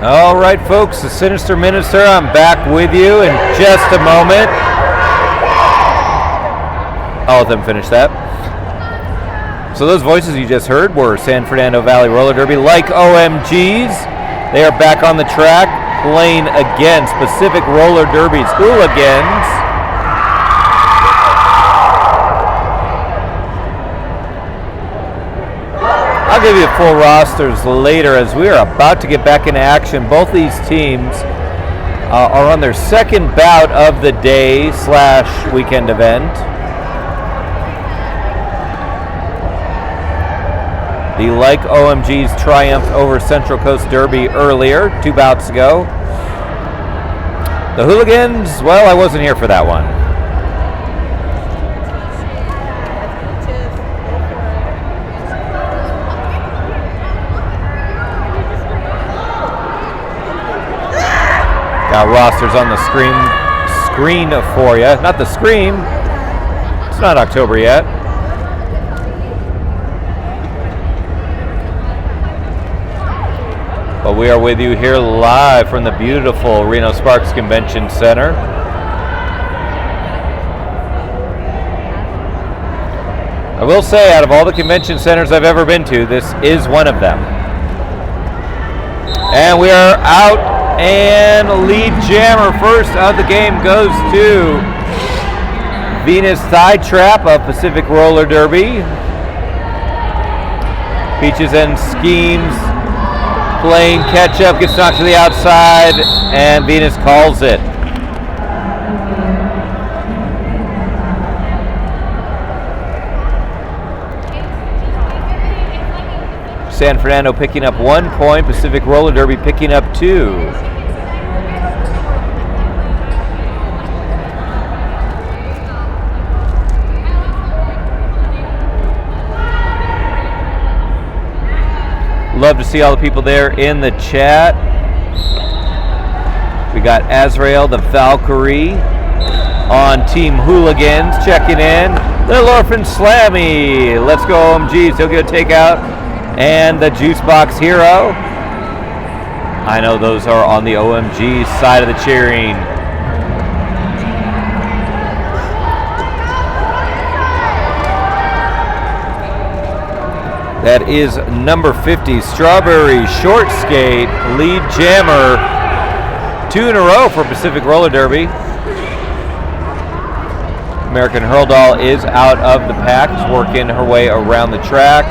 All right, folks, the Sinister Minister, I'm back with you in just a moment. I'll let them finish that. So those voices you just heard were San Fernando Valley Roller Derby, like OMGs. They are back on the track playing against Pacific Roller Derby's Hulagans. I'll give you full rosters later as we are about to get back into action. Both these teams are on their second bout of the day / weekend event. The Like OMGs triumphed over Central Coast Derby earlier, 2 bouts ago. The Hulagans, well, I wasn't here for that one. Got rosters on the screen for you. Not the scream. It's not October yet. But we are with you here live from the beautiful Reno Sparks Convention Center. I will say, out of all the convention centers I've ever been to, this is one of them. And we are out. And lead jammer first of the game goes to Venus Thigh Trap of Pacific Roller Derby. Peaches and Schemes playing catch up, gets knocked to the outside, and Venus calls it. San Fernando picking up 1 point, Pacific Roller Derby picking up 2. Love to see all the people there in the chat. We got Azrael the Valkyrie on Team Hulagans checking in. Little Orphan Slammy, let's go OMGs, he'll get a takeout. And the Juice Box Hero. I know those are on the OMG side of the cheering. That is number 50, Strawberry Short Skate, lead jammer. 2 in a row for Pacific Roller Derby. American Hurl Doll is out of the pack, working her way around the track.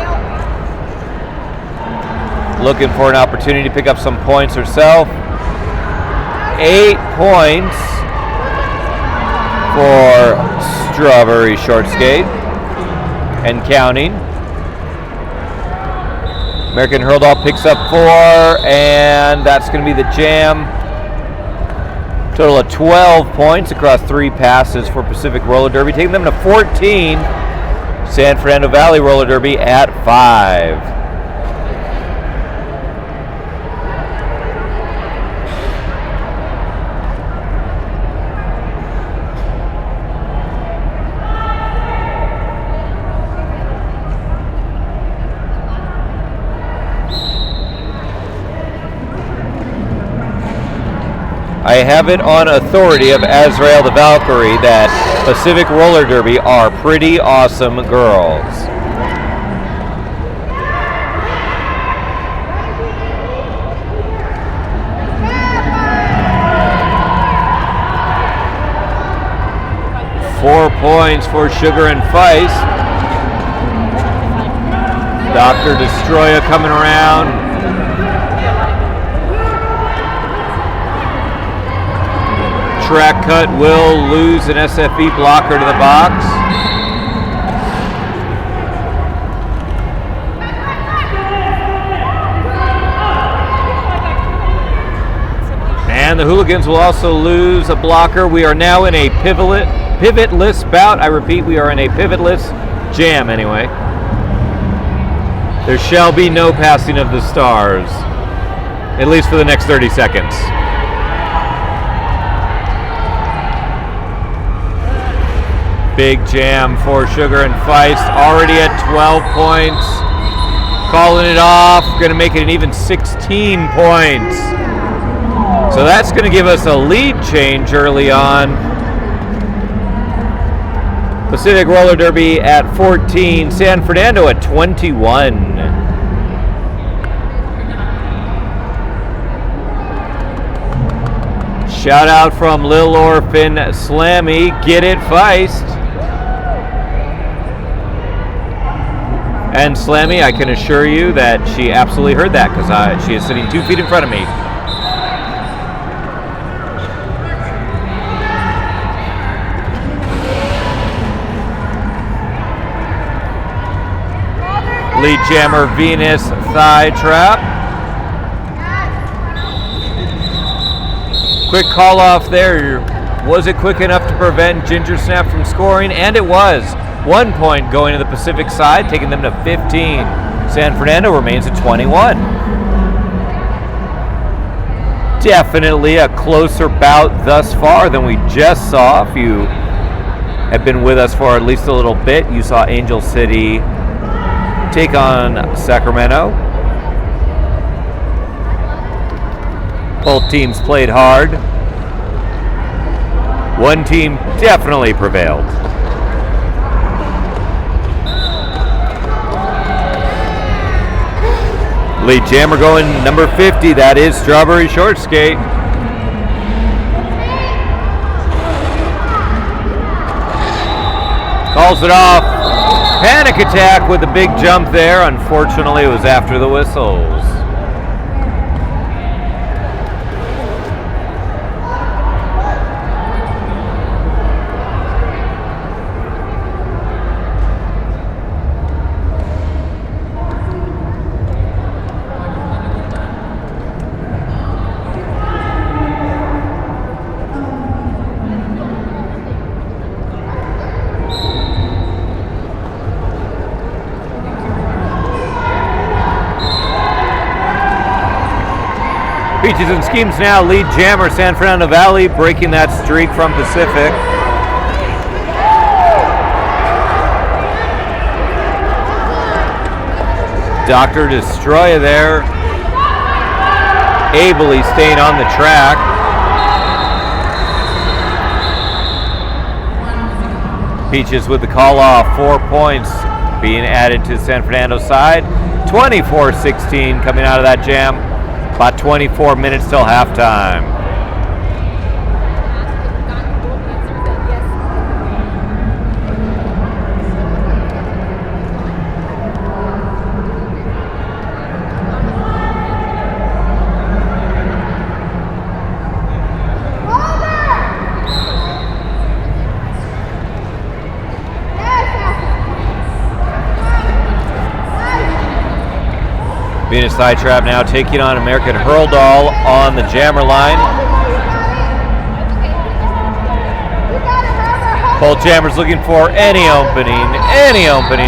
Looking for an opportunity to pick up some points herself. 8 points for Strawberry Short Skate and counting. American Hurl Doll picks up 4, and that's going to be the jam. Total of 12 points across 3 passes for Pacific Roller Derby, taking them to 14. San Fernando Valley Roller Derby at 5. I have it on authority of Azrael the Valkyrie that Pacific Roller Derby are pretty awesome girls. Four points for Sugar and Feist. Dr. Destroya coming around. Track cut will lose an SFE blocker to the box. And the Hulagans will also lose a blocker. We are now in a pivotless bout. I repeat, we are in a pivotless jam anyway. There shall be no passing of the stars, at least for the next 30 seconds. Big jam for Sugar and Feist, already at 12 points. Calling it off, going to make it an even 16 points So that's going to give us a lead change early on. Pacific Roller Derby at 14, San Fernando at 21. Shout out from Lil Orphan Slammy, get it Feist. And Slammy, I can assure you that she absolutely heard that because she is sitting 2 feet in front of me. Lead jammer Venus thigh trap. Quick call off there. Was it quick enough to prevent Ginger Snap from scoring? And it was. 1 point going to the Pacific side, taking them to 15. San Fernando remains at 21. Definitely a closer bout thus far than we just saw. If you have been with us for at least a little bit, you saw Angel City take on Sacramento. Both teams played hard. One team definitely prevailed. Lead jammer going number 50, that is Strawberry Short Skate. Calls it off. Panic attack with a big jump there. Unfortunately, it was after the whistles. Peaches and Schemes now lead jammer San Fernando Valley, breaking that streak from Pacific. Dr. Destroyer there, ably staying on the track. Peaches with the call off, 4 points being added to San Fernando's side. 24-16 coming out of that jam. About 24 minutes till halftime. Venus Thigh Trap now taking on American Hurl Doll on the jammer line. Both jammers looking for any opening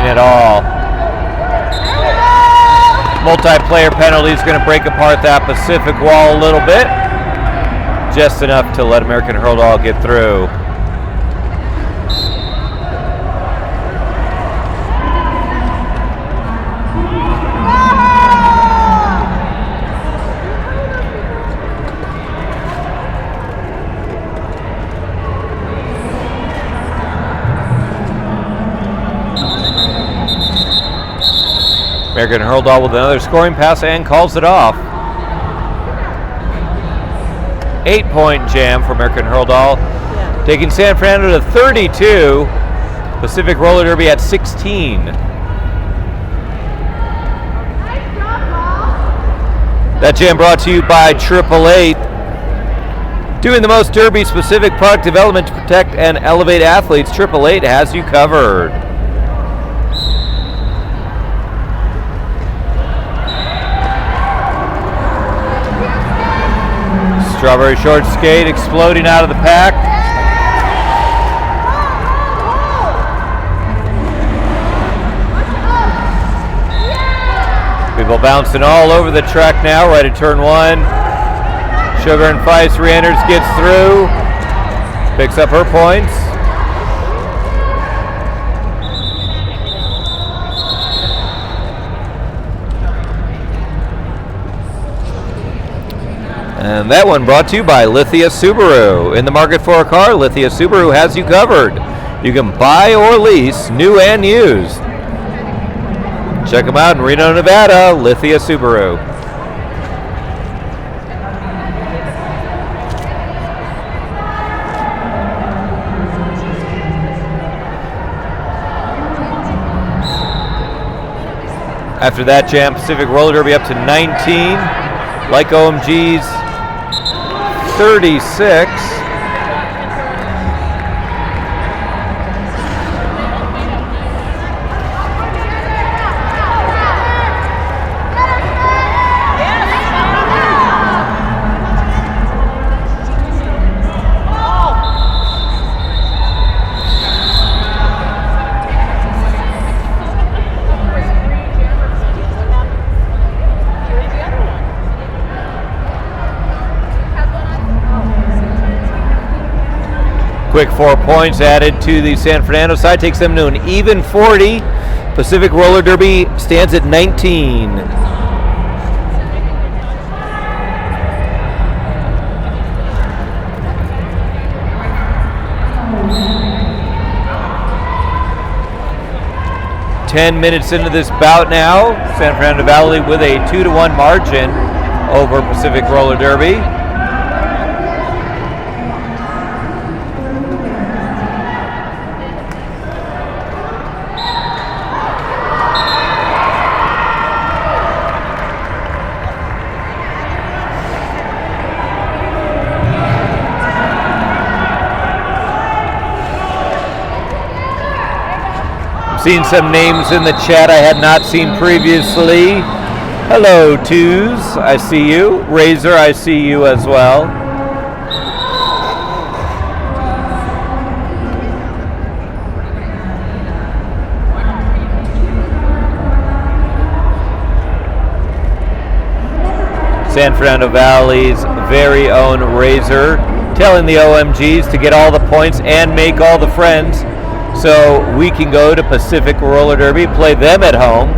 at all. Multiplayer penalty is going to break apart that Pacific wall a little bit. Just enough to let American Hurl Doll get through. American Hurl Doll with another scoring pass and calls it off. 8-point jam for American Hurl Doll, taking San Fernando to 32. Pacific Roller Derby at 16. That jam brought to you by 888. Doing the most derby-specific product development to protect and elevate athletes, 888 has you covered. Strawberry Short Skate exploding out of the pack. People bouncing all over the track now, right at turn 1. Sugar and Feist re-enters, gets through, picks up her points. And that one brought to you by Lithia Subaru. In the market for a car, Lithia Subaru has you covered. You can buy or lease, new and used. Check them out in Reno, Nevada, Lithia Subaru. After that jam, Pacific Roller Derby up to 19. Like OMG's 36. Quick 4 points added to the San Fernando side, takes them to an even 40. Pacific Roller Derby stands at 19. Minutes into this bout now, San Fernando Valley with a 2-1 margin over Pacific Roller Derby. Seen some names in the chat I had not seen previously. Hello, Twos, I see you. Razor, I see you as well. San Fernando Valley's very own Razor, telling the OMGs to get all the points and make all the friends, so we can go to Pacific Roller Derby, play them at home.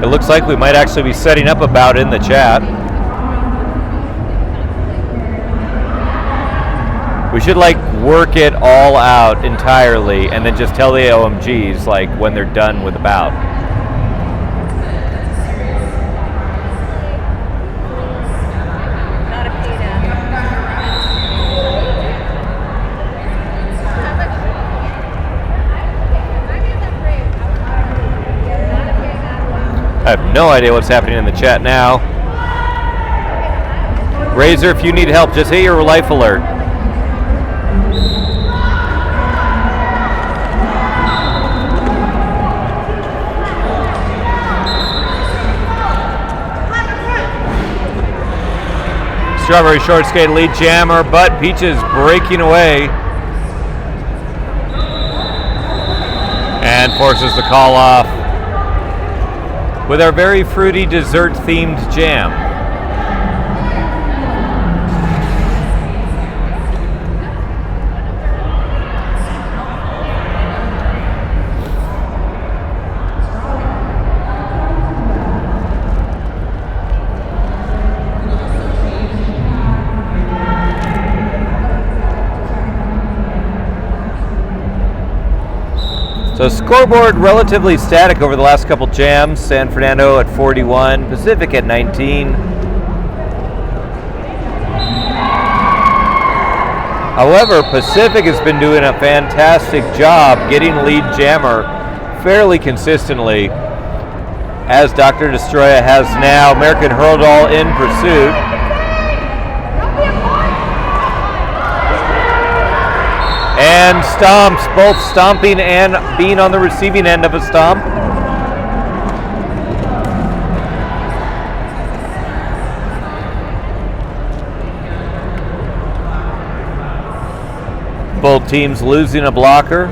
It looks like we might actually be setting up a bout in the chat. We should work it all out entirely and then just tell the OMGs when they're done with the bout. I have no idea what's happening in the chat now. Razor, if you need help, just hit your life alert. Strawberry short skate lead jammer, but Peaches breaking away and forces the call off with our very fruity dessert themed jam. So scoreboard relatively static over the last couple jams. San Fernando at 41, Pacific at 19. However, Pacific has been doing a fantastic job getting lead jammer fairly consistently, as Dr. Destroya has now American Hurldoll in pursuit. And stomps, both stomping and being on the receiving end of a stomp. Both teams losing a blocker.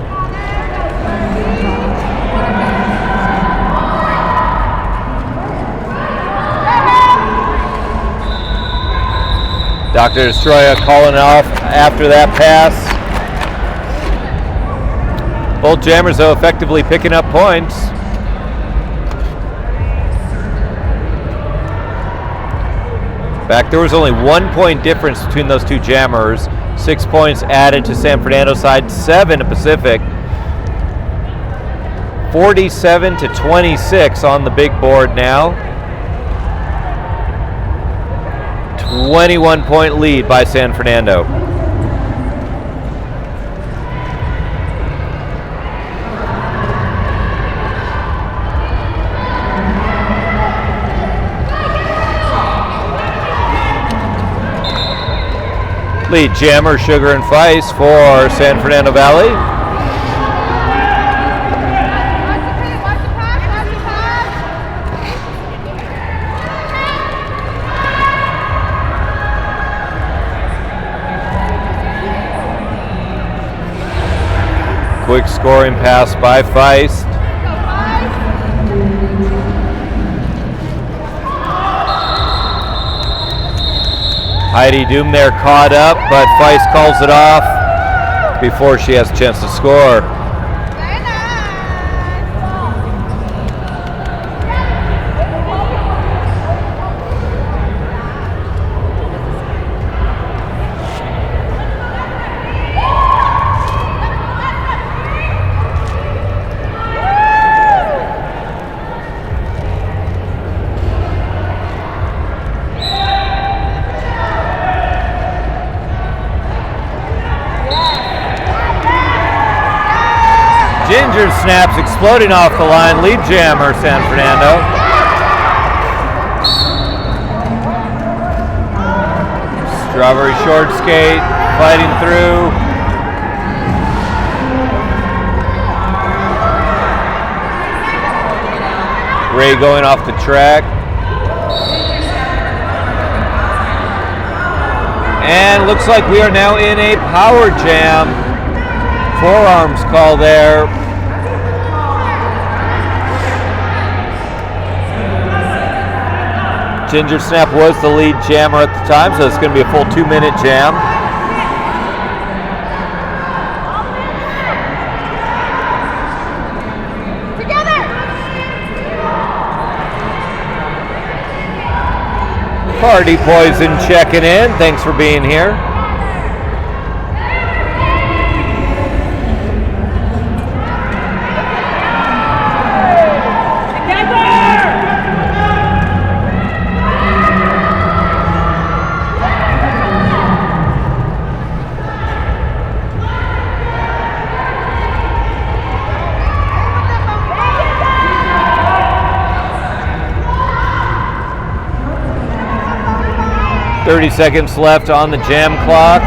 Dr. Destroya calling off after that pass. Both jammers, though, effectively picking up points. In fact, there was only 1 point difference between those two jammers. 6 points added to San Fernando side, 7 to Pacific. 47-26 on the big board now. 21 point lead by San Fernando. Lead jammer Sugar and Feist for San Fernando Valley. Quick scoring pass by Feist. Heidi Doom there caught up, but Feist calls it off before she has a chance to score. Ginger snaps exploding off the line. Lead jammer San Fernando. Strawberry short skate fighting through. Ray going off the track. And looks like we are now in a power jam. Forearms call there. Ginger Snap was the lead jammer at the time, so it's going to be a full 2-minute jam. Together. Party Poison checking in. Thanks for being here. .30 seconds left on the jam clock.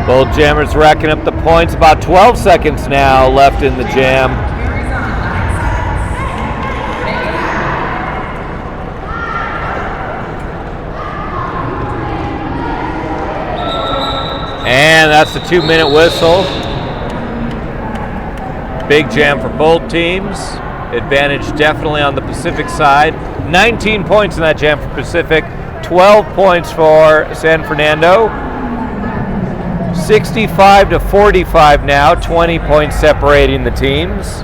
Both jammers racking up the points. About 12 seconds now left in the jam. And that's the 2-minute whistle. Big jam for both teams. Advantage definitely on the Pacific side. 19 points in that jam for Pacific. 12 points for San Fernando. 65-45 now. 20 points separating the teams.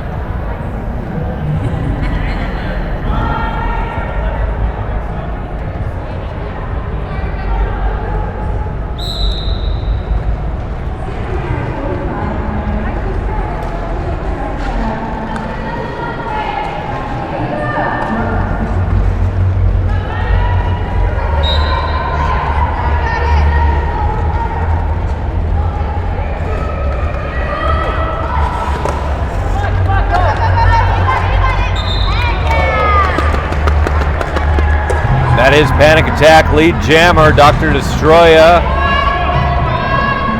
That is Panic Attack lead jammer, Dr. Destroya,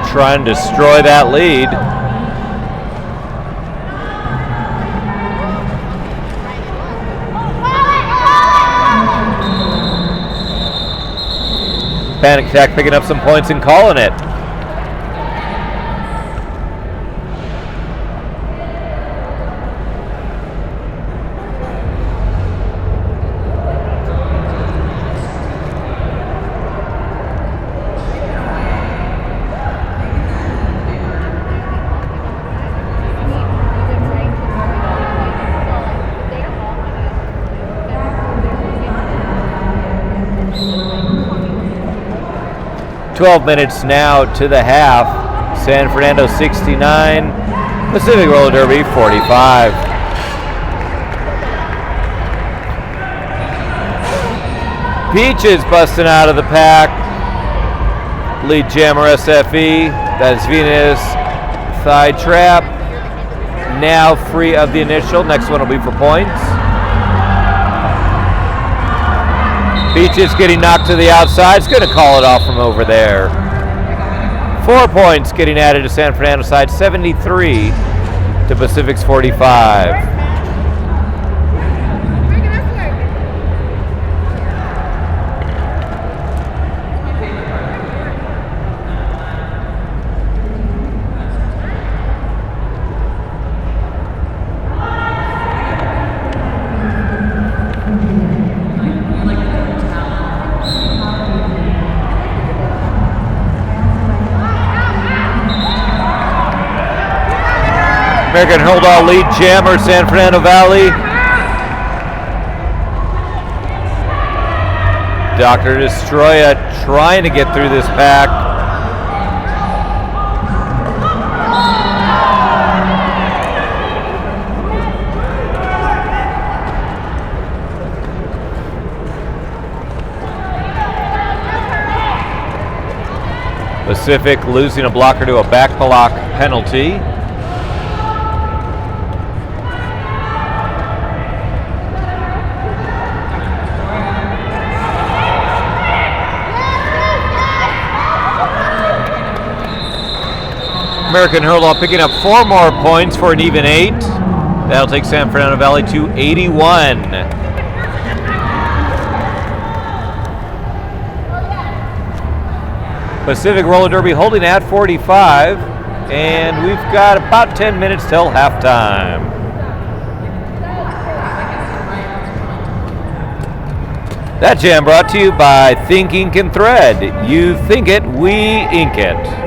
trying to destroy that lead. Panic Attack picking up some points and calling it. 12 minutes now to the half. San Fernando 69, Pacific Roller Derby 45. Peaches busting out of the pack. Lead Jammer SFE. That's Venus Thigh Trap. Now free of the initial. Next one will be for points. Peaches getting knocked to the outside. It's going to call it off from over there. 4 points getting added to San Fernando side. 73 to Pacific's 45. American Hold-All lead Jammer, San Fernando Valley. Dr. Destroya trying to get through this pack. Pacific losing a blocker to a back block penalty. American Hurl picking up 4 more points for an even 8. That'll take San Fernando Valley to 81. Pacific Roller Derby holding at 45, and we've got about 10 minutes till halftime. That jam brought to you by Think Ink and Thread. You think it, we ink it.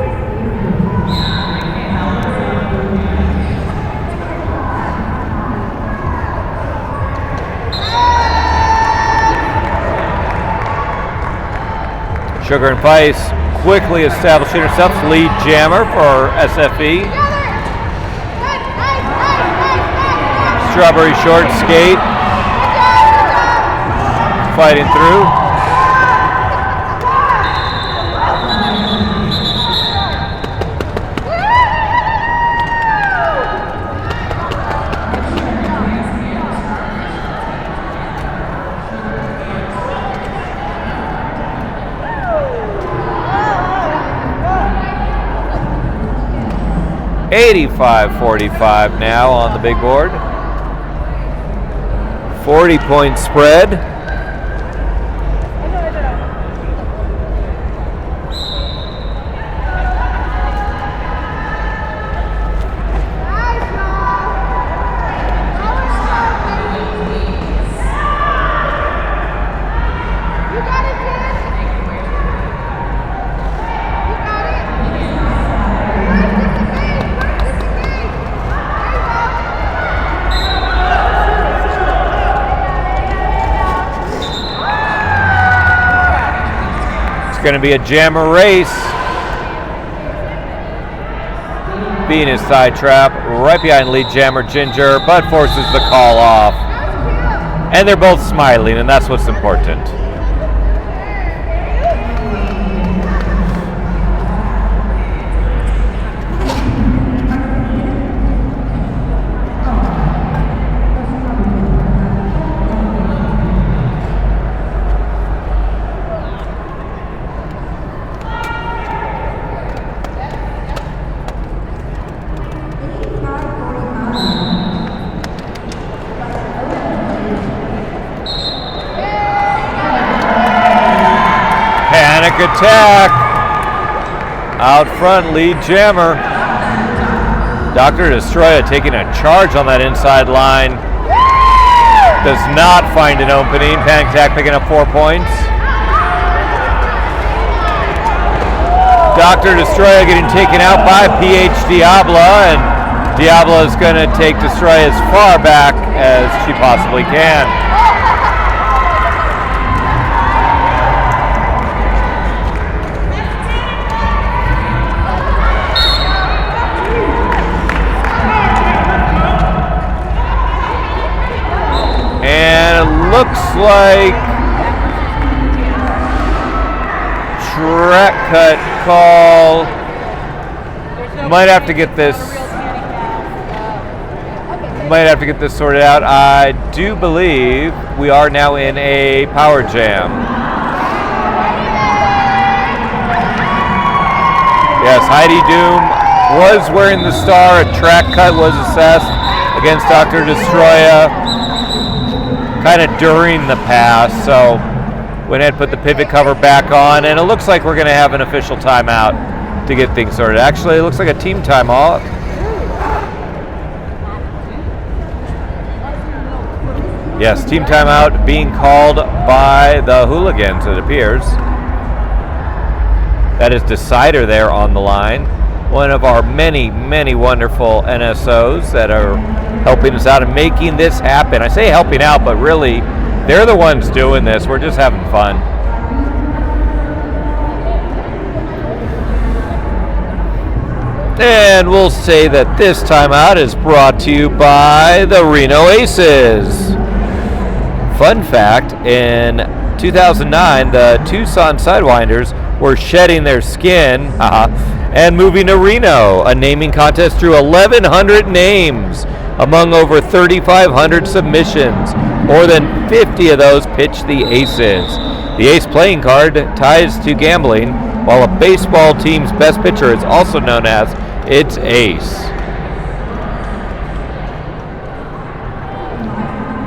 Sugar and Vice quickly establishing herself as lead jammer for SFE. Strawberry Short Skate fighting through. $85.45 now on the big board. 40-point spread. Going to be a jammer race. Venus Thigh Trap right behind lead jammer Ginger, but forces the call off. And they're both smiling, and that's what's important. Attack out front, lead jammer Dr. Destroya taking a charge on that inside line, does not find an opening. Panic Attack picking up 4 points. Dr. Destroya getting taken out by PH Diablo, and Diablo is going to take Destroya as far back as she possibly can. looks like track cut call. Might have to get this. Might have to get this sorted out. I do believe we are now in a power jam. Yes, Heidi Doom was wearing the star. A track cut was assessed against Dr. Destroya kind of during the pass, so went ahead and put the pivot cover back on, and it looks like we're going to have an official timeout to get things sorted. Actually, it looks like a team timeout. Yes, team timeout being called by the Hulagans, it appears. That is Decider there on the line. One of our many, many wonderful NSOs that are helping us out and making this happen. I say helping out, but really, they're the ones doing this. We're just having fun. And we'll say that this timeout is brought to you by the Reno Aces. Fun fact, in 2009, the Tucson Sidewinders were shedding their skin and moving to Reno. A naming contest drew 1,100 names among over 3,500 submissions. More than 50 of those pitched the Aces. The Ace playing card ties to gambling, while a baseball team's best pitcher is also known as its Ace.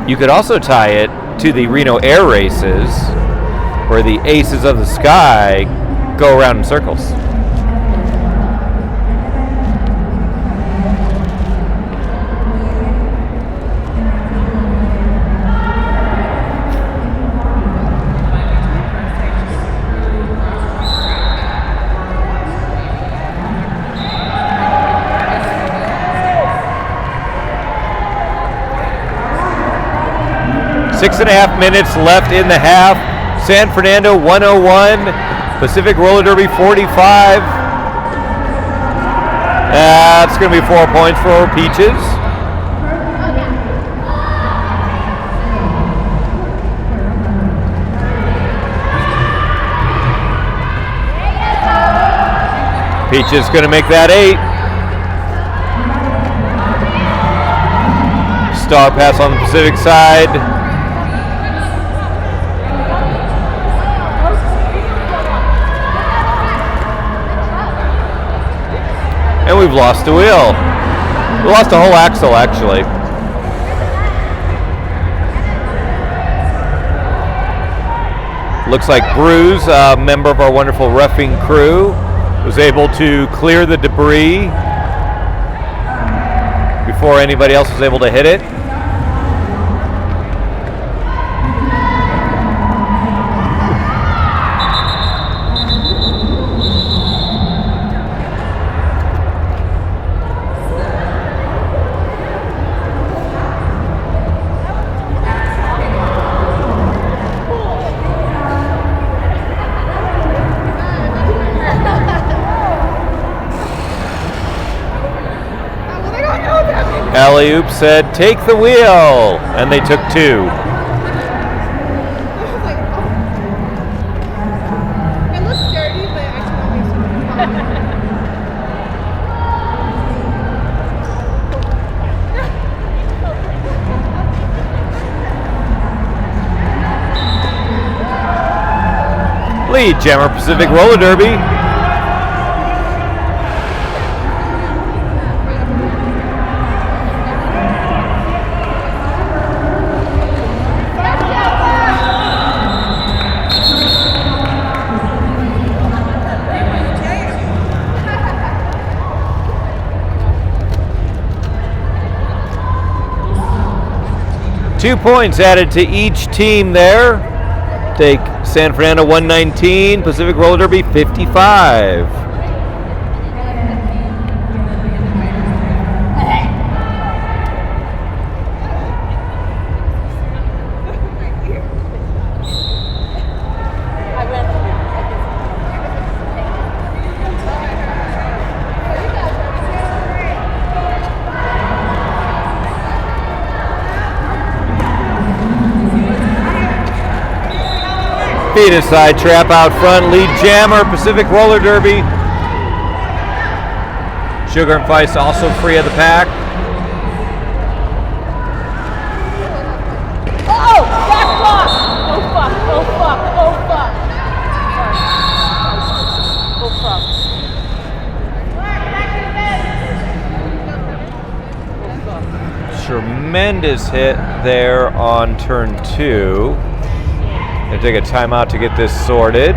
You could also tie it to the Reno Air Races, where the Aces of the Sky go around in circles. Six and a half minutes left in the half. San Fernando 101, Pacific Roller Derby 45. That's going to be 4 points for Peaches. Peaches going to make that 8. Star pass on the Pacific side. And we've lost a wheel. We lost a whole axle, actually. Looks like Bruce, a member of our wonderful roughing crew, was able to clear the debris before anybody else was able to hit it. Alley-oop said, take the wheel, and they took 2. It looks dirty, but I totally lead Jammer Pacific Roller Derby. Two points added to each team there. Take San Fernando 119, Pacific Roller Derby 55. Venus Side Trap out front. Lead Jammer, Pacific Roller Derby. Sugar and Feist also free of the pack. Oh! Back block! Oh fuck! Oh fuck! Oh fuck! Oh fuck! Tremendous hit there on turn 2. Gonna take a timeout to get this sorted.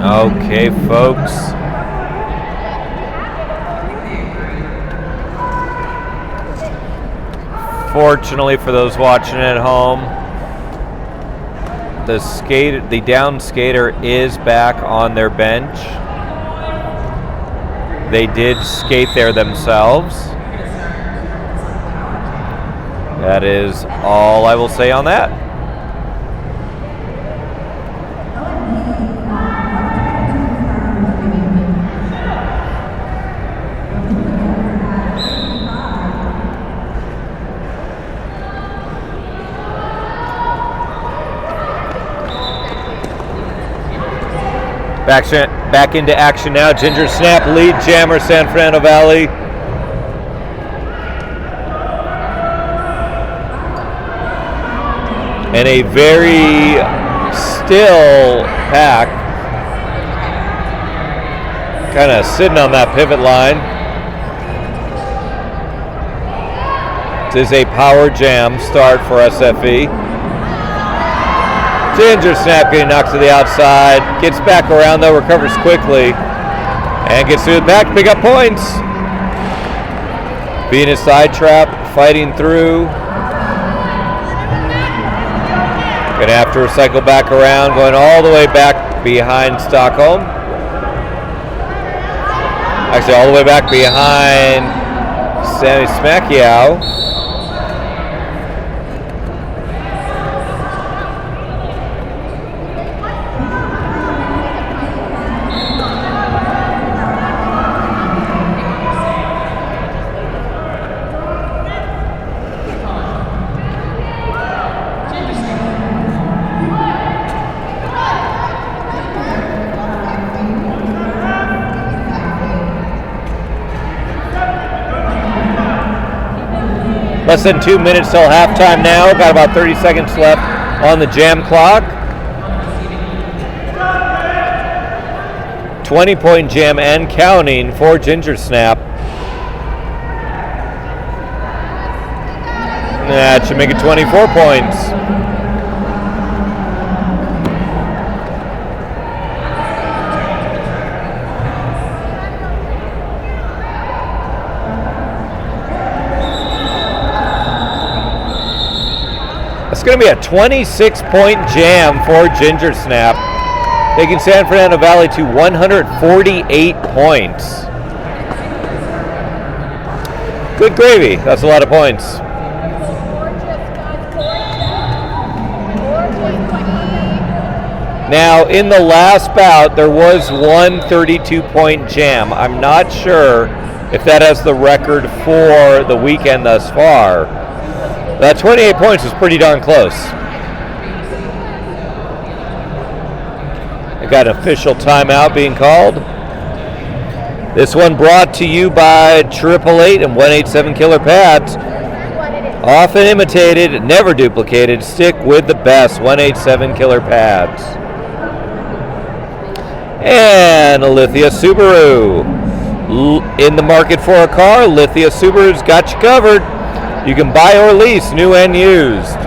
Okay, folks. Fortunately for those watching at home, the down skater is back on their bench. They did skate there themselves. That is all I will say on that. Back into action now. Ginger Snap lead Jammer San Fernando Valley. And a very still pack. Kind of sitting on that pivot line. This is a power jam start for SFE. Ginger Snap getting knocked to the outside. Gets back around though, recovers quickly. And gets through the back to pick up points. Venus Side Trap fighting through. Gonna have to recycle back around, going all the way back behind Stockholm. Actually, all the way back behind Sammy Smackiao. Less than 2 minutes till halftime now. Got about 30 seconds left on the jam clock. 20-point jam and counting for Ginger Snap. That should make it 24 points. It's going to be a 26-point jam for Ginger Snap, taking San Fernando Valley to 148 points. Good gravy. That's a lot of points. Now, in the last bout, there was one 32-point jam. I'm not sure if that has the record for the weekend thus far. That 28 points was pretty darn close. I got an official timeout being called. This one brought to you by 888 and 187 Killer Pads. Often imitated, never duplicated. Stick with the best. 187 Killer Pads. And Lithia Subaru. In the market for a car, Lithia Subaru's got you covered. You can buy or lease, new and used.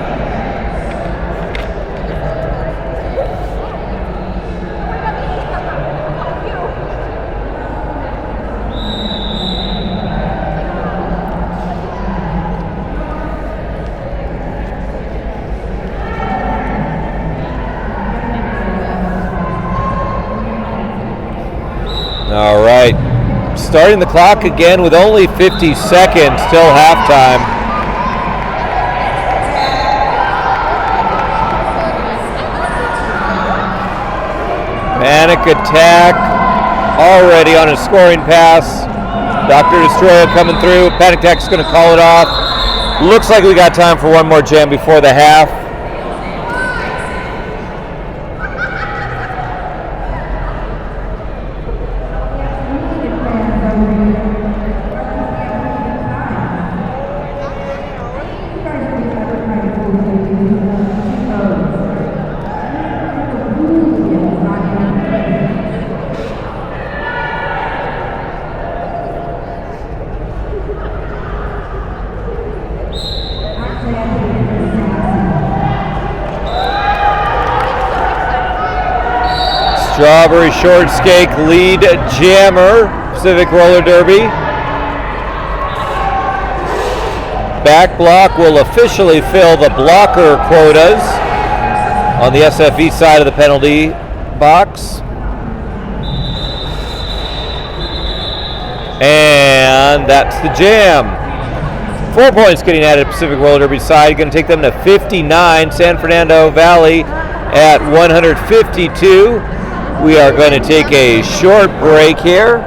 All right, starting the clock again with only 50 seconds till halftime. Panic attack already on a scoring pass. Dr. Destroyer coming through. Panic attack's going to call it off. Looks like we got time for one more jam before the half. Strawberry Shortcake lead jammer, Pacific Roller Derby. Back block will officially fill the blocker quotas on the SFE side of the penalty box. And that's the jam. 4 points getting added Pacific Roller Derby side. Going to take them to 59. San Fernando Valley at 152. We are going to take a short break here.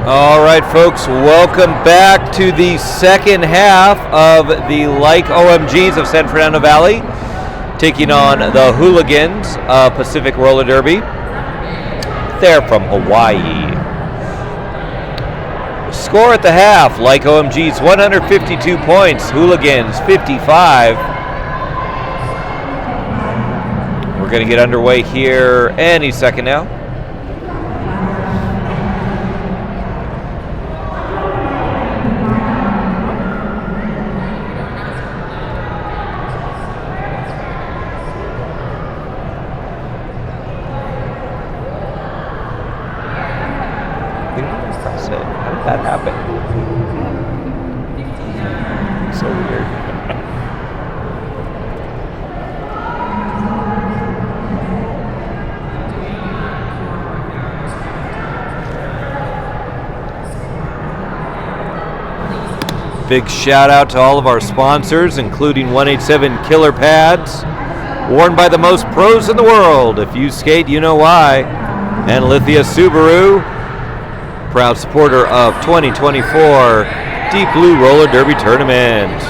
All right, folks, welcome back to the second half of the Like OMGs of San Fernando Valley, taking on the Hulagans of Pacific Roller Derby. They're from Hawaii. Score at the half, Like OMGs 152 points, Hulagans 55. We're going to get underway here any second now. How did that happen? So weird. Big shout out to all of our sponsors, including 187 Killer Pads, worn by the most pros in the world. If you skate, you know why. And Lithia Subaru, proud supporter of 2024 Deep Blue Roller Derby Tournament.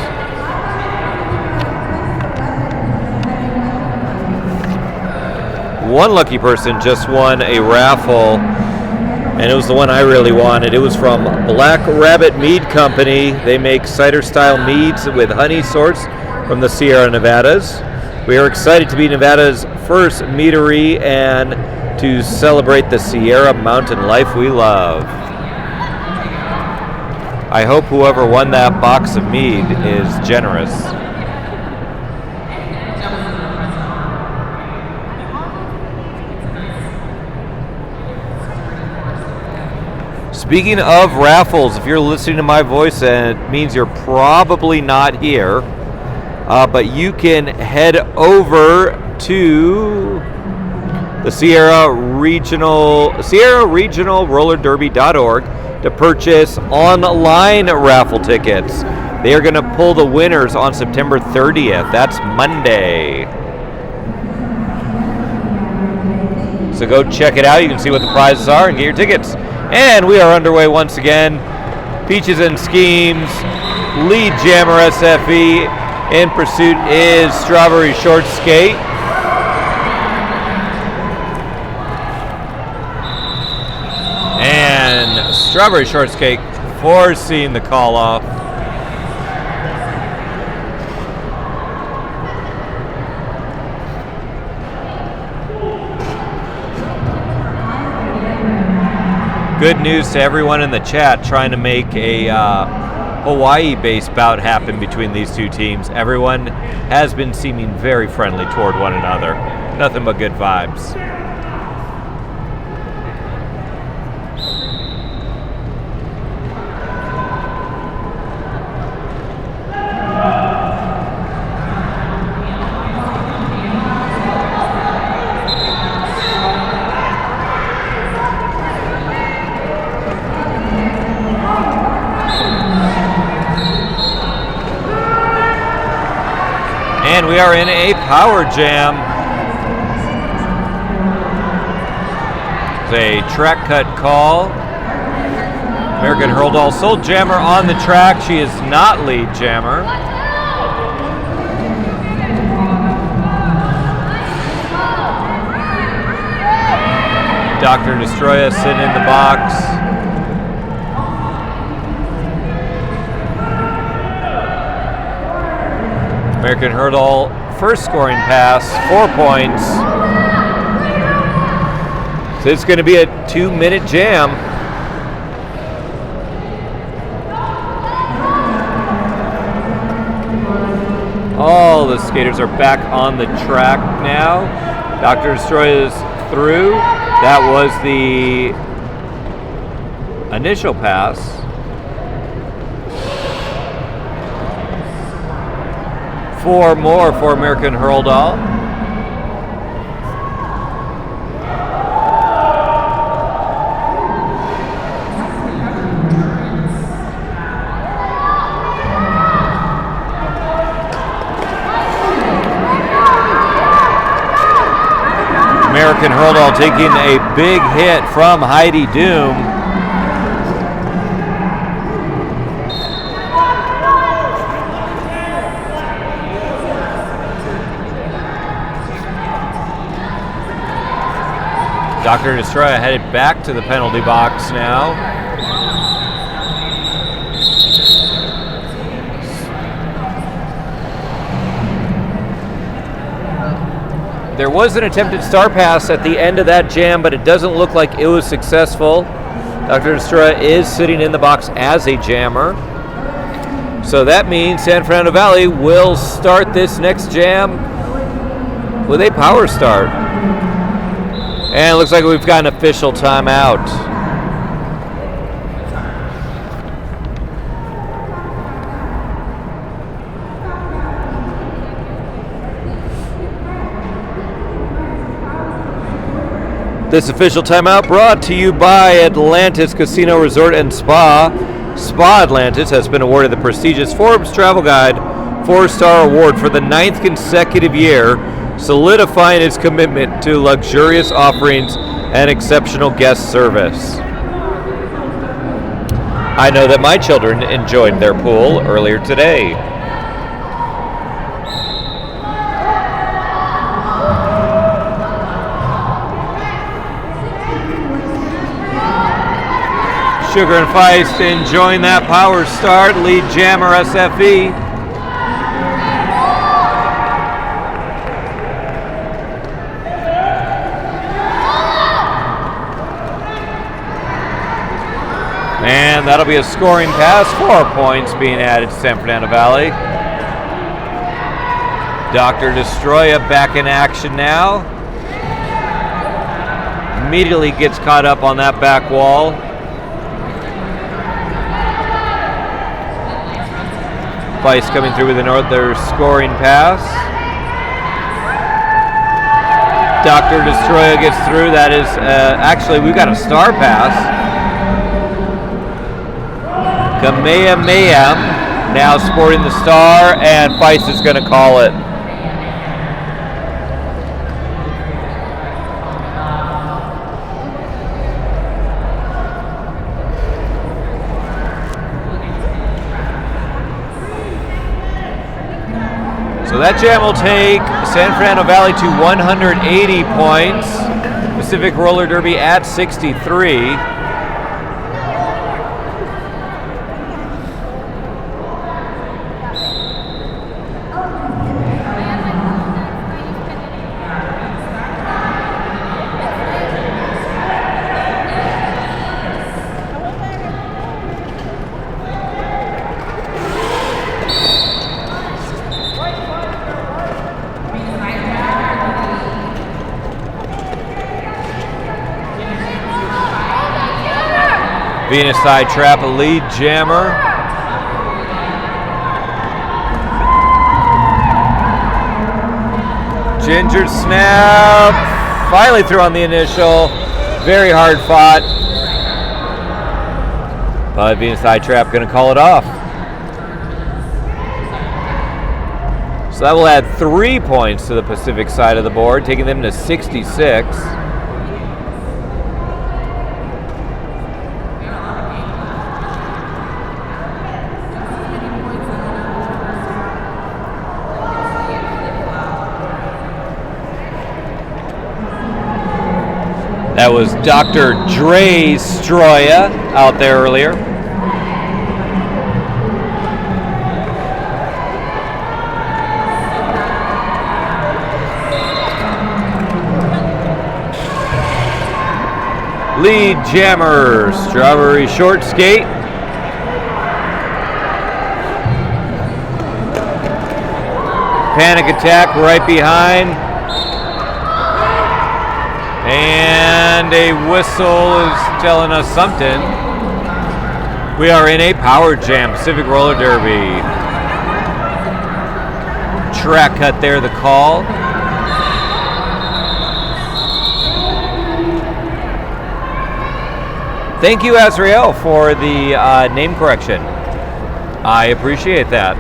One lucky person just won a raffle, and it was the one I really wanted. It was from Black Rabbit Mead Company. They make cider-style meads with honey sourced from the Sierra Nevadas. We are excited to be Nevada's first meadery and to celebrate the Sierra Mountain life we love. I hope whoever won that box of mead is generous. Speaking of raffles, if you're listening to my voice, and it means you're probably not here, but you can head over to the Sierra Regional RollerDerby.org to purchase online raffle tickets. They are going to pull the winners on September 30th. That's Monday. So go check it out. You can see what the prizes are and get your tickets. And we are underway once again. Peaches and Schemes, lead jammer SFE. In pursuit is Strawberry Short Skate. And Strawberry Short Skate forcing the call off. Good news to everyone in the chat trying to make a Hawaii-based bout happen between these two teams. Everyone has been seeming very friendly toward one another. Nothing but good vibes. And we are in a power jam. It's a track cut call. American Hurldoll sole jammer on the track. She is not lead jammer. Dr. Destroya sitting in the box. American Hurldoll, first scoring pass, 4 points. So it's going to be a 2-minute jam. All the skaters are back on the track now. Dr. Destroya is through. That was the initial pass. 4 more for American Hurldoll. American Hurldoll taking a big hit from Heidi Doom. Dr. Destroya headed back to the penalty box now. There was an attempted star pass at the end of that jam, but it doesn't look like it was successful. Dr. Destroya is sitting in the box as a jammer. So that means San Fernando Valley will start this next jam with a power start. And it looks like we've got an official timeout. This official timeout brought to you by Atlantis Casino Resort and Spa. Spa Atlantis has been awarded the prestigious Forbes Travel Guide 4-star award for the 9th consecutive year, solidifying its commitment to luxurious offerings and exceptional guest service. I know that my children enjoyed their pool earlier today. Sugar and Feist enjoying that power start. Lead jammer SFE. And that'll be a scoring pass. 4 points being added to San Fernando Valley. Dr. Destroya back in action now. Immediately gets caught up on that back wall. Feist coming through with another scoring pass. Dr. Destroya gets through. That is, actually, we've got a star pass. Kamehameha now sporting the star, and Feist is going to call it. So that jam will take San Fernando Valley to 180 points. Pacific Roller Derby at 63. Venus Side Trap, a lead jammer. Ginger Snap, finally threw on the initial. Very hard fought. But Venus Side Trap going to call it off. So that will add 3 points to the Pacific side of the board, taking them to 66. That was Dr. Dre Stroya out there earlier. Lead jammer, Strawberry Short Skate. Panic Attack right behind. And a whistle is telling us something. We are in a power jam, Pacific Roller Derby. Track cut there, the call. Thank you, Azrael, for the name correction. I appreciate that.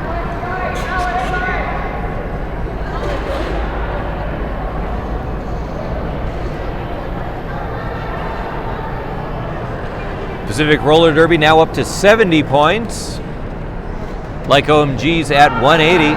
Pacific Roller Derby now up to 70 points. Like OMG's at 180.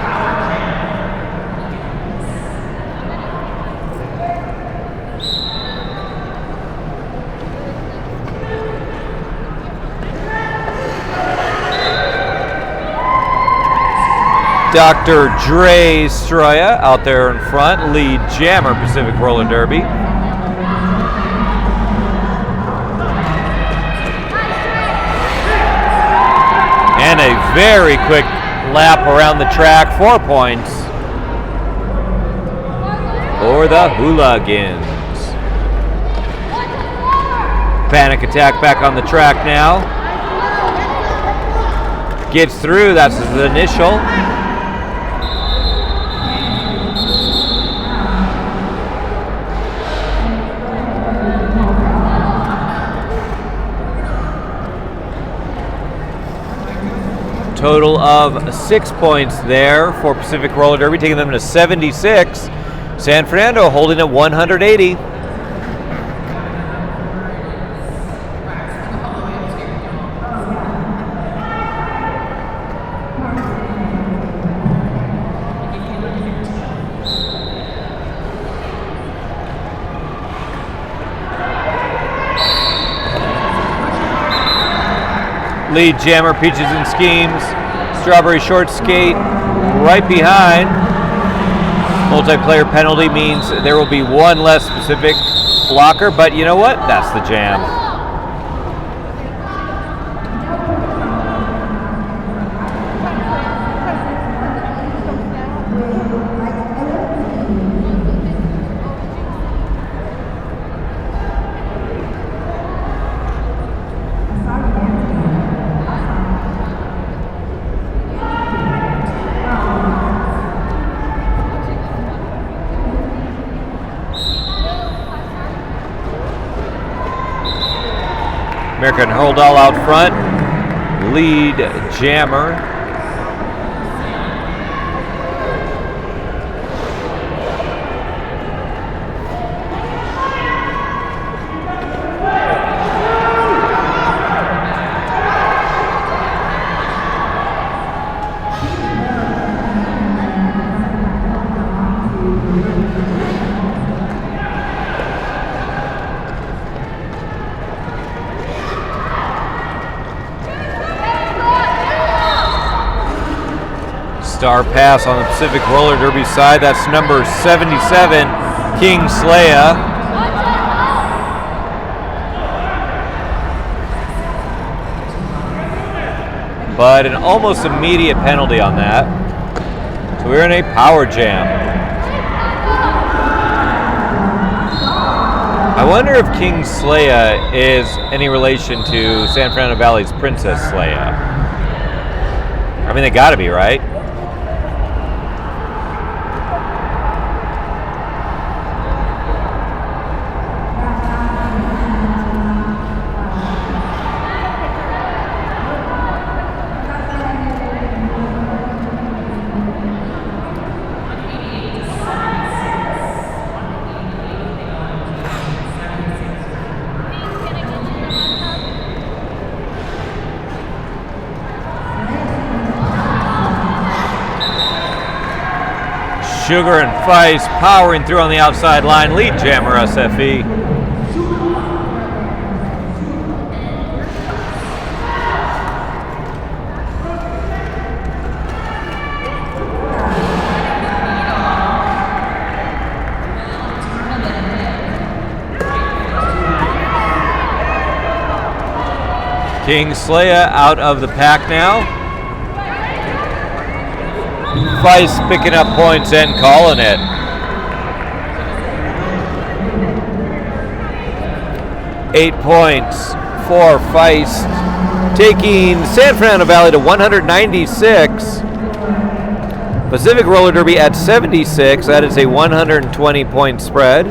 Dr. Dre Stroya out there in front, lead jammer Pacific Roller Derby. And a very quick lap around the track, 4 points for the Hulagans. Panic Attack back on the track now. Gets through, that's his initial. Total of 6 points there for Pacific Roller Derby, taking them to 76. San Fernando holding at 180. Lead jammer Peaches and Schemes. Strawberry Short Skate right behind. Multiplayer penalty means there will be one less Pacific blocker, but you know what? That's the jam. American Hurl-Doll out front, lead jammer. Star pass on the Pacific Roller Derby side. That's number 77, King Slaya. But an almost immediate penalty on that. So we're in a power jam. I wonder if King Slaya is any relation to San Fernando Valley's Princess Slaya. I mean, they gotta be, right? Sugar and Feist powering through on the outside line, lead jammer SFE. King Slaya out of the pack now. Feist picking up points and calling it. Eight points for Feist, taking San Fernando Valley to 196. Pacific Roller Derby at 76. That is a 120 point spread.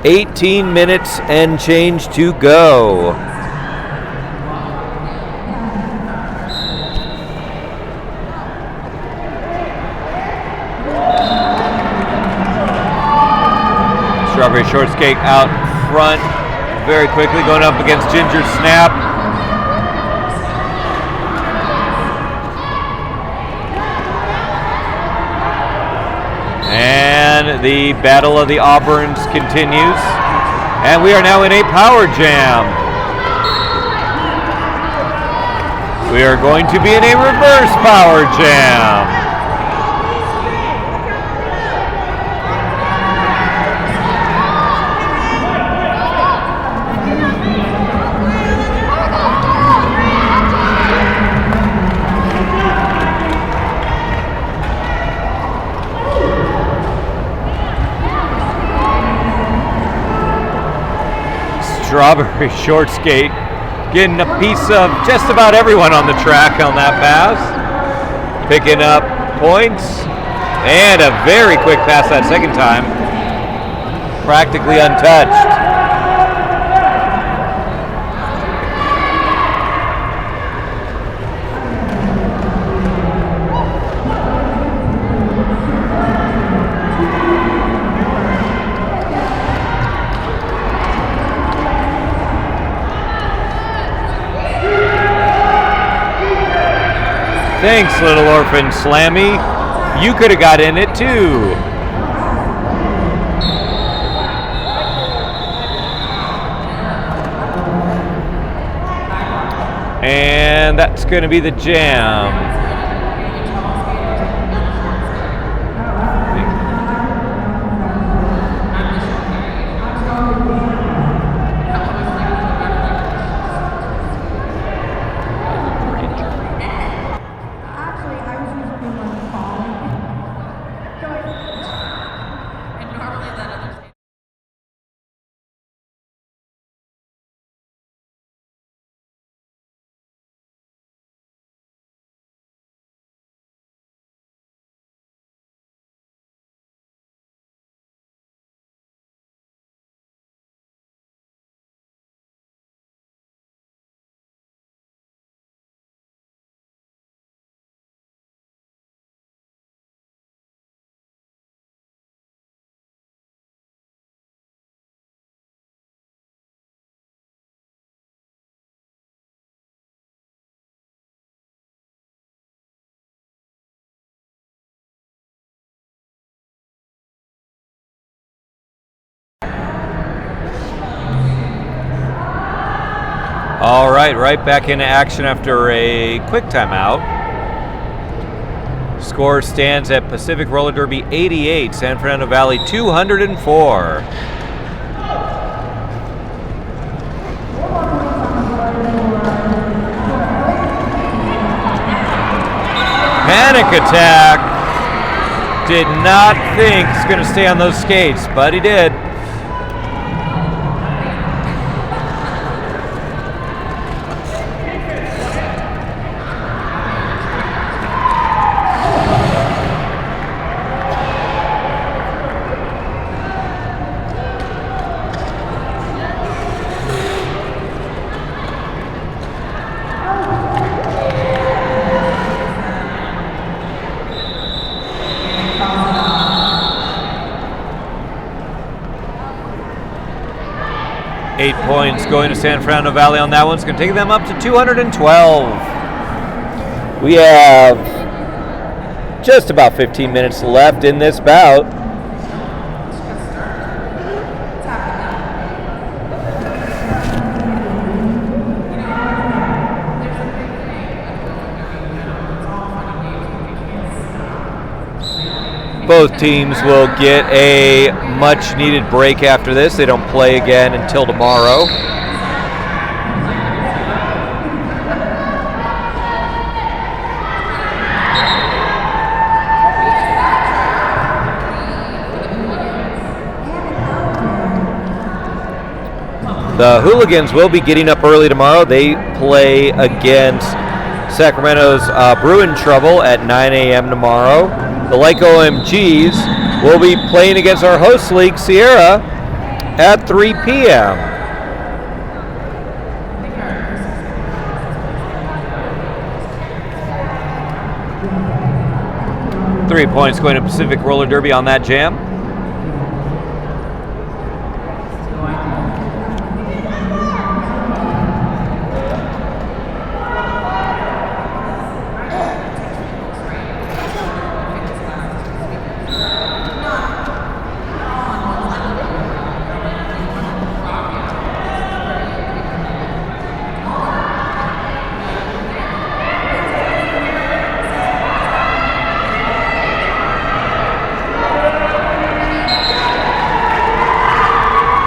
$18 minutes and change to go. Strawberry Short Skate out front very quickly, going up against Ginger Snap. And the Battle of the Auburns continues. And we are now in a power jam. We are going to be in a reverse power jam. Strawberry short skate getting a piece of just about everyone on the track on that pass. Picking up points and a very quick pass that second time. Practically untouched. Thanks, Little Orphan Slammy. You could have got in it too. And that's going to be the jam. All right, right back into action after a quick timeout. Score stands at Pacific Roller Derby 88, San Fernando Valley 204. Panic attack. Did not think he's going to stay on those skates, but he did. Eight points going to San Fernando Valley on that one. It's going to take them up to 212. We have just about 15 minutes left in this bout. Both teams will get a much needed break after this. They don't play again until tomorrow. The Hulagans will be getting up early tomorrow. They play against Sacramento's Bruin Trouble at 9 a.m. tomorrow. The Lake OMGs will be playing against our host league, Sierra, at 3 p.m. Three points going to Pacific Roller Derby on that jam.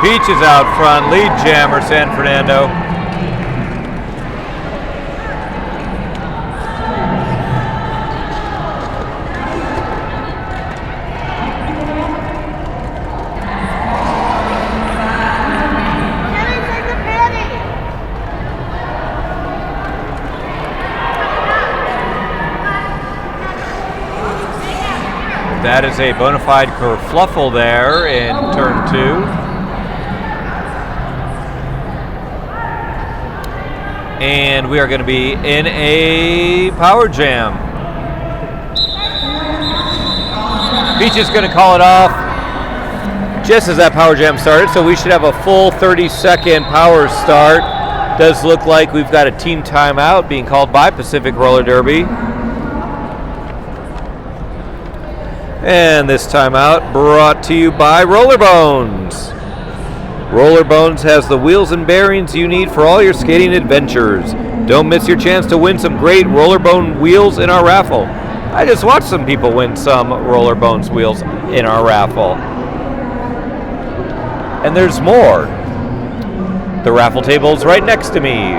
Peaches out front, lead jammer San Fernando. That is a bona fide kerfluffle there in turn 2. And we are going to be in a power jam. Peach is going to call it off just as that power jam started, so we should have a full 30-second power start. Does look like we've got a team timeout being called by Pacific Roller Derby. And this timeout brought to you by Rollerbones. Rollerbones has the wheels and bearings you need for all your skating adventures. Don't miss your chance to win some great Rollerbone wheels in our raffle. I just watched some people win some Rollerbones wheels in our raffle. And there's more. The raffle table's right next to me.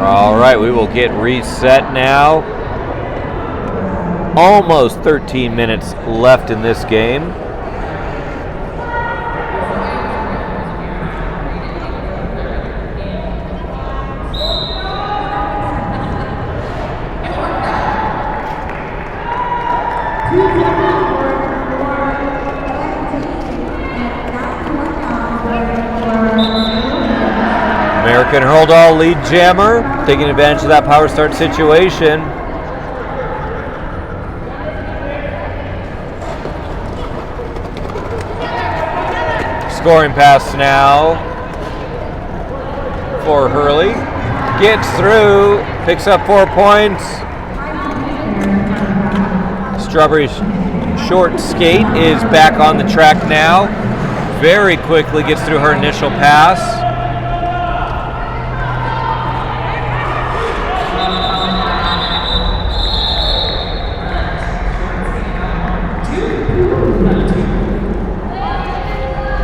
All right, we will get reset now. Almost 13 minutes left in this game. American Hurl lead jammer, taking advantage of that power start situation. Scoring pass now for Hurley. Gets through, picks up 4 points. Strawberry short skate is back on the track now. Very quickly gets through her initial pass.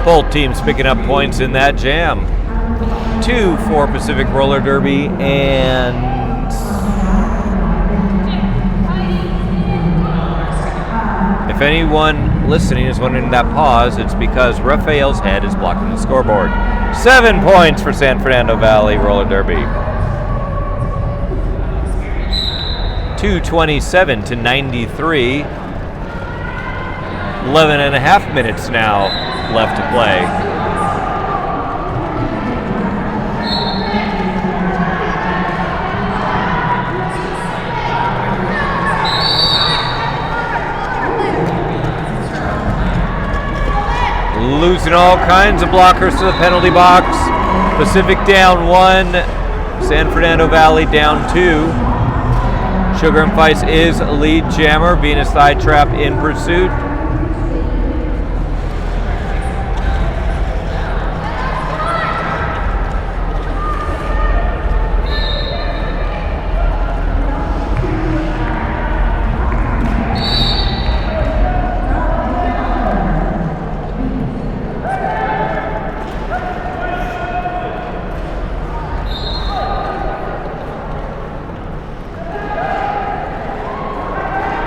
Both teams picking up points in that jam. 2 for Pacific Roller Derby, and if anyone listening is wondering that pause, it's because Raphael's head is blocking the scoreboard. 7 points for San Fernando Valley Roller Derby. 2:27 to 93. 11 and a half minutes now left to play. Losing all kinds of blockers to the penalty box. Pacific down 1, San Fernando Valley down 2. Sugar and Feist is lead jammer. Venus Thigh Trap in pursuit.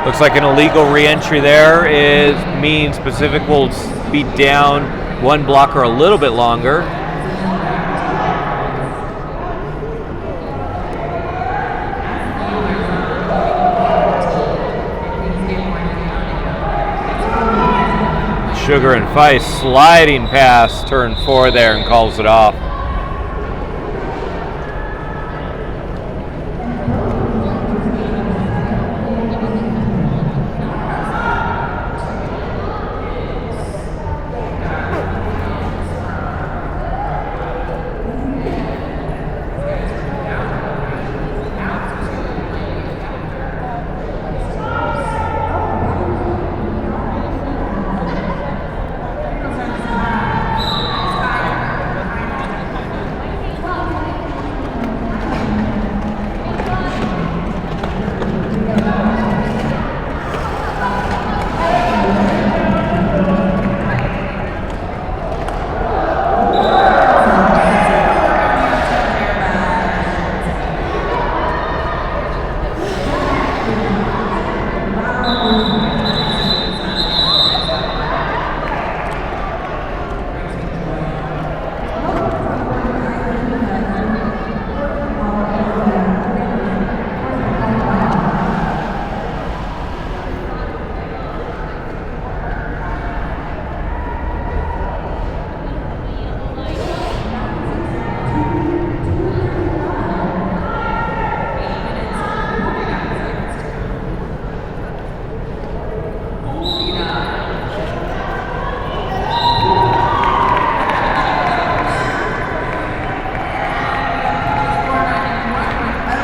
Looks like an illegal re-entry there means Pacific will be down 1 blocker a little bit longer. Sugar and Feist sliding past turn 4 there and calls it off.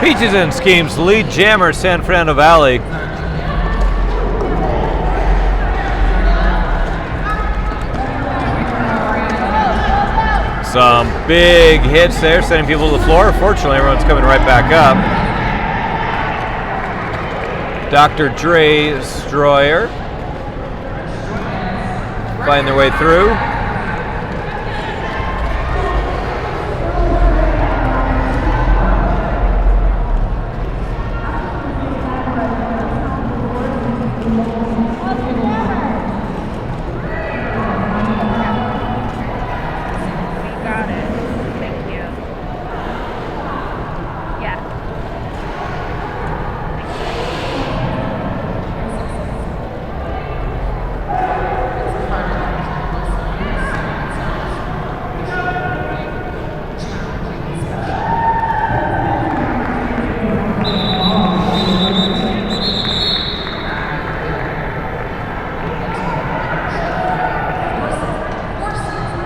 Peaches and Schemes, lead jammer, San Fernando Valley. Some big hits there, sending people to the floor. Fortunately, everyone's coming right back up. Dr. Dre Destroyer find their way through.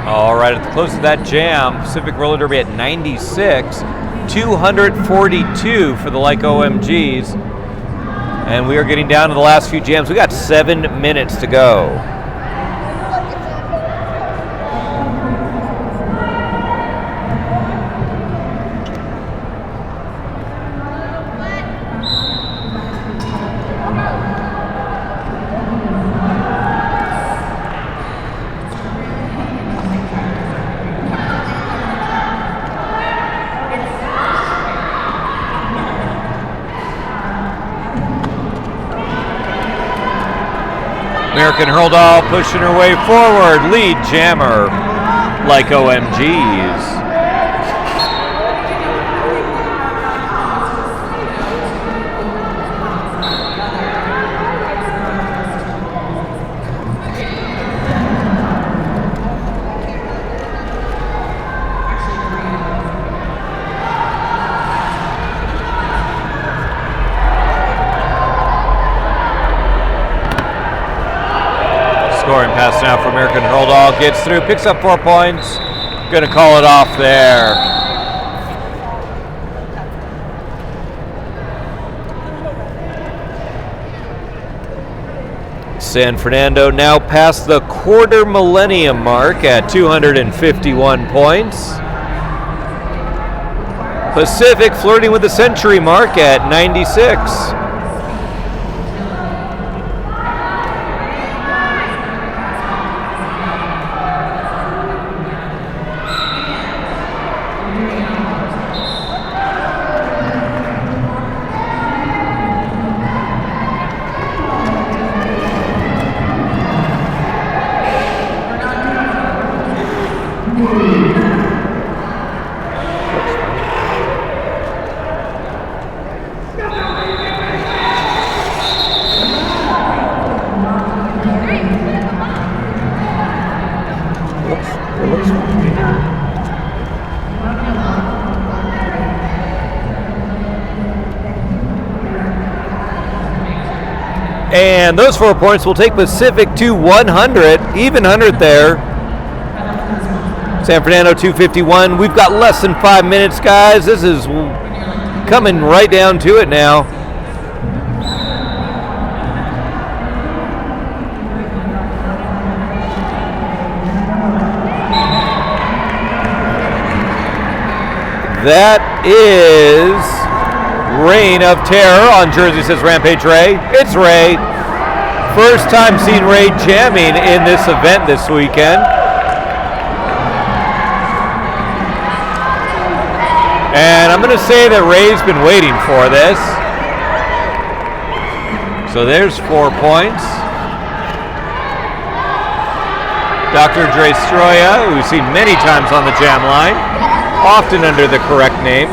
All right, at the close of that jam, Pacific Roller Derby at 96, 242 for the Like OMGs. And we are getting down to the last few jams. We got 7 minutes to go. American Hurl pushing her way forward. Lead jammer, Like OMGs. Scoring pass now for American Hurl gets through, picks up 4 points. Gonna call it off there. San Fernando now past the quarter millennium mark at 251 points. Pacific flirting with the century mark at 96. And those 4 points will take Pacific to 100, even 100 there. San Fernando 251. We've got less than 5 minutes, guys. This is coming right down to it now. That is Reign of Terror on jersey, says Rampage Ray. It's Ray. First time seeing Ray jamming in this event this weekend. And I'm going to say that Ray's been waiting for this. So there's 4 points. Dr. Dre Stroya, who we've seen many times on the jam line, often under the correct name.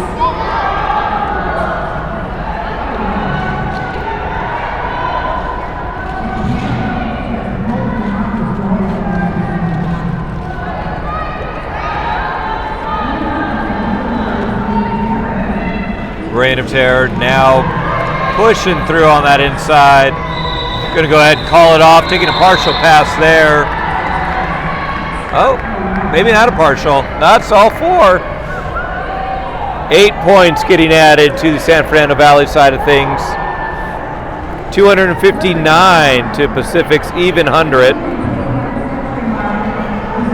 Reign of Terror now pushing through on that inside. Going to go ahead and call it off, taking a partial pass there. Oh, maybe not a partial. That's all 4. 8 points getting added to the San Fernando Valley side of things. 259 to Pacific's even 100.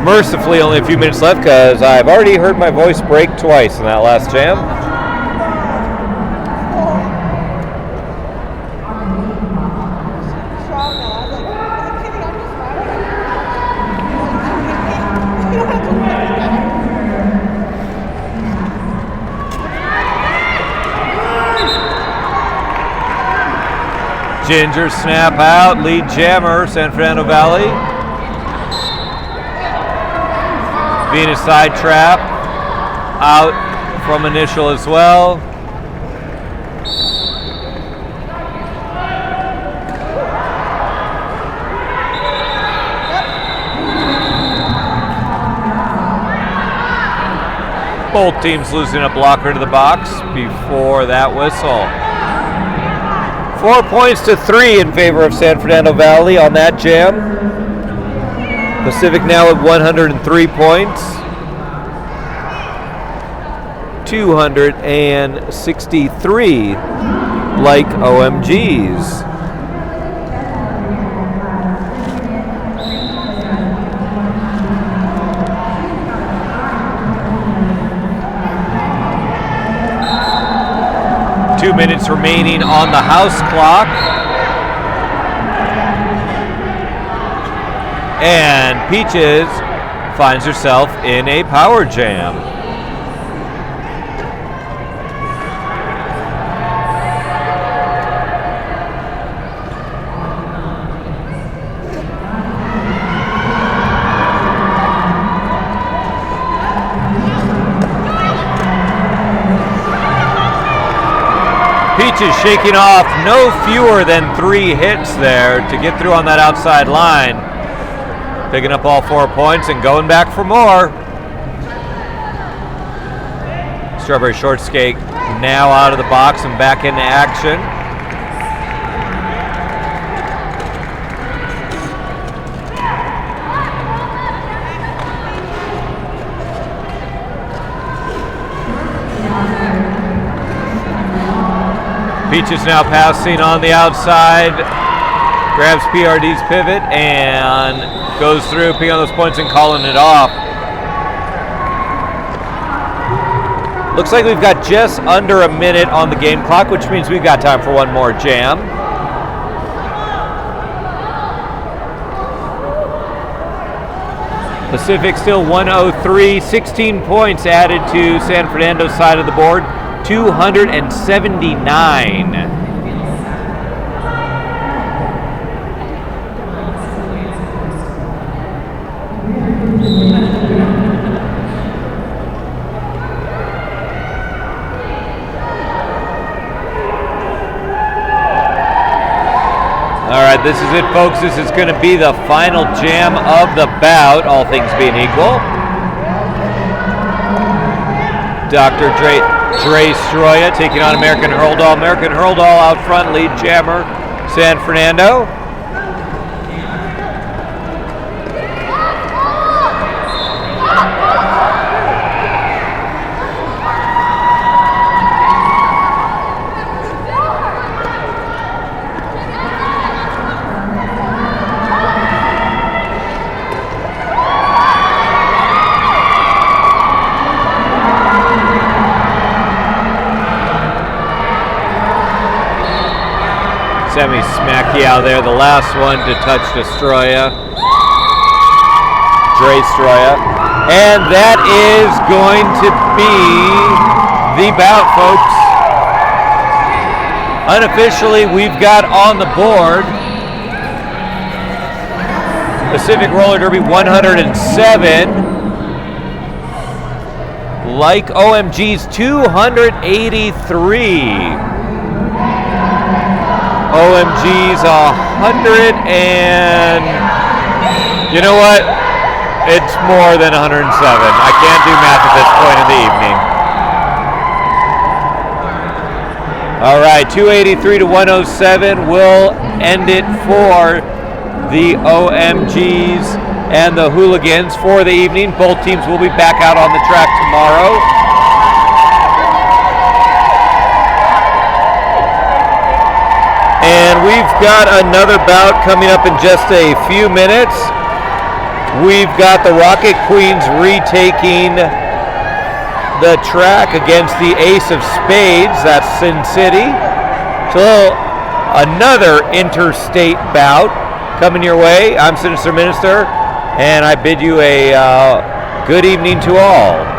Mercifully, only a few minutes left because I've already heard my voice break twice in that last jam. Ginger snap out, lead jammer, San Fernando Valley. Venus side trap, out from initial as well. Both teams losing a blocker to the box before that whistle. 4 points to 3 in favor of San Fernando Valley on that jam. Pacific now at 103 points. 263 like OMGs. Two minutes remaining on the house clock. And Peaches finds herself in a power jam. Peaches shaking off no fewer than 3 hits there to get through on that outside line. Picking up all 4 points and going back for more. Strawberry Short Skate now out of the box and back into action. Peaches now passing on the outside, grabs PRD's pivot and goes through, picking on those points and calling it off. Looks like we've got just under a minute on the game clock, which means we've got time for one more jam. Pacific still 103, 16 points added to San Fernando's side of the board. 279. All right, this is it, folks. This is going to be the final jam of the bout, all things being equal. Dr. Dre Stroya taking on American Hurldoll. American Hurldoll out front, lead jammer, San Fernando. Semi smacky out there, the last one to touch Destroya. Dre Stroya. And that is going to be the bout, folks. Unofficially, we've got on the board Pacific Roller Derby 107. Like OMG's 283. OMG's 100 and you know what? It's more than 107. I can't do math at this point in the evening. All right, 283 to 107 will end it for the OMGs and the Hulagans for the evening. Both teams will be back out on the track tomorrow. And we've got another bout coming up in just a few minutes. We've got the Rocket Queens retaking the track against the Ace of Spades. That's Sin City. So another interstate bout coming your way. I'm Sinister Minister, and I bid you a good evening to all.